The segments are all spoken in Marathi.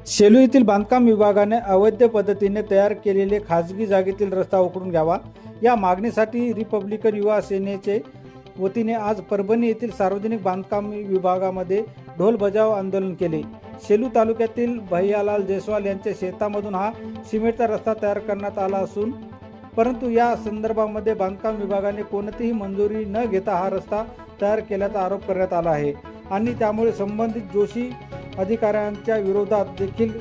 सेलू येथील बांधकाम विभागाने अवैध पद्धतीने तयार केलेले खाजगी जागेतील रस्ता उकरून घ्यावा या मागणीसाठी रिपब्लिकन युवा सेनेचे वतीने आज परभणी येथील सार्वजनिक बांधकाम विभागामध्ये ढोल बजाव आंदोलन केले। सेलू तालुक्यातील भैयालाल जयस्वाल यांच्या शेतामधून हा सिमेंटचा रस्ता तयार करण्यात आला असून परंतु या संदर्भामध्ये बांधकाम विभागाने कोणतीही मंजुरी न घेता हा रस्ता तयार केल्याचा आरोप करण्यात आला आहे आणि त्यामुळे संबंधित दोषी अधिकाऱ्यांच्या विरोधात देखील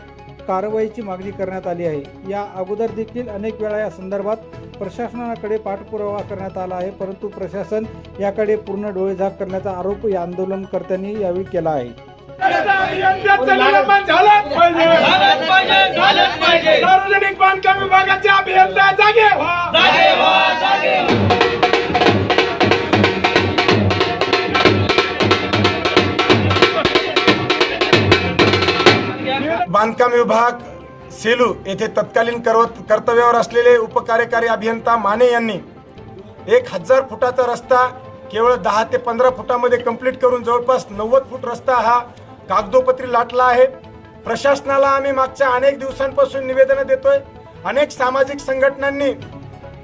कारवाईची मागणी करण्यात आली आहे। या अगोदर देखील अनेक वेळा या संदर्भात प्रशासनाकडे पाठपुरावा करण्यात आला आहे, परंतु प्रशासन याकडे पूर्ण डोळेझाक करण्याचा आरोप या आंदोलनकर्त्यांनी यावेळी केला आहे। सार्वजनिक बांधकाम विभागाचे अभियंता जागे व्हा। बांधकाम विभाग सेलू येथे तत्कालीन कर्तव्यावर असलेले उपकार्यकारी अभियंता माने यांनी 1000 फुटाचा रस्ता केवळ 10 ते 15 फुटामध्ये कंप्लीट करून जवळपास 90 फूट रस्ता हा कागदोपत्री लाटला आहे। प्रशासनाला आम्ही मागच्या अनेक दिवसांपासून निवेदन देतोय। अनेक सामाजिक संघटनांनी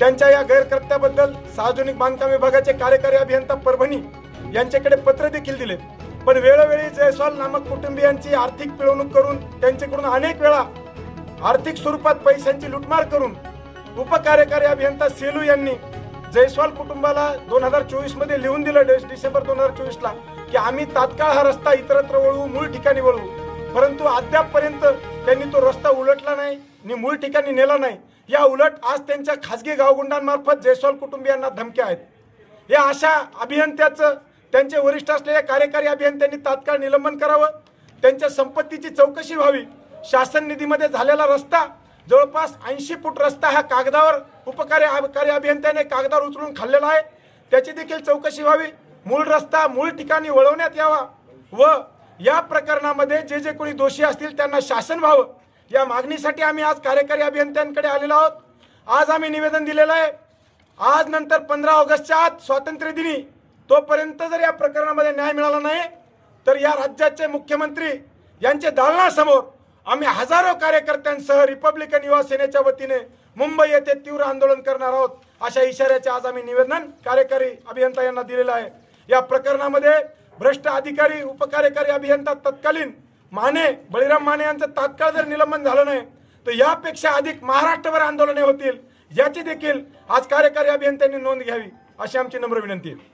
त्यांच्या या गैरकृत्याबद्दल सार्वजनिक बांधकाम विभागाचे कार्यकारी अभियंता परभणी यांच्याकडे पत्र देखील दिले, पण वेळोवेळी जयस्वाल नामक कुटुंबियांची आर्थिक पिळवणूक करून त्यांच्याकडून अनेक वेळा आर्थिक स्वरूपात पैशांची लुटमार करून उपकार्यकारी अभियंता सेलू यांनी जयस्वाल कुटुंबाला 2024 मध्ये लिहून दिलं डिसेंबर 2024 ला की आम्ही तात्काळ हा रस्ता इतरत्र वळवू, मूळ ठिकाणी वळवू, परंतु अद्यापपर्यंत त्यांनी तो रस्ता उलटला नाही आणि मूळ ठिकाणी नेला नाही। या उलट आज त्यांच्या खासगी गावगुंडांमार्फत जयस्वाल कुटुंबियांना धमक्या आहेत। या अशा अभियंत्याचं त्यांचे वरिष्ठ असलेल्या कार्यकारी अभियंत्यांनी तात्काळ निलंबन करावं, त्यांच्या संपत्तीची चौकशी व्हावी। शासन निधीमध्ये झालेला रस्ता जवळपास 80 फूट रस्ता हा कागदावर उपकार्यकारी अभियंत्याने कागदावर उचलून खाल्लेला आहे, त्याची देखील चौकशी व्हावी। मूळ रस्ता मूळ ठिकाणी वळवण्यात यावा व या प्रकरणामध्ये जे जे कोणी दोषी असतील त्यांना शासन व्हावं या मागणीसाठी आम्ही आज कार्यकारी अभियंत्यांकडे आलेलो आहोत। आज आम्ही निवेदन दिलेलं आहे। आज नंतर 15 ऑगस्टच्या आत स्वातंत्र्य दिनी तोपर्यंत जर या प्रकरणामध्ये न्याय मिळाला नाही तर या राज्याचे मुख्यमंत्री यांचे दालनासमोर आम्ही हजारो कार्यकर्त्यांसह रिपब्लिकन युवा सेनेच्या वतीने मुंबई येथे तीव्र आंदोलन करणार आहोत, अशा इशाऱ्याचे आज आम्ही निवेदन कार्यकारी अभियंता यांना दिलेलं आहे। या प्रकरणामध्ये भ्रष्ट अधिकारी उपकार्यकारी अभियंता तत्कालीन बळीराम माने यांचं तात्काळ जर निलंबन झालं नाही तर यापेक्षा अधिक महाराष्ट्रभर आंदोलने होतील, याची देखील आज कार्यकारी अभियंत्यांनी नोंद घ्यावी अशी आमची नम्र विनंती आहे।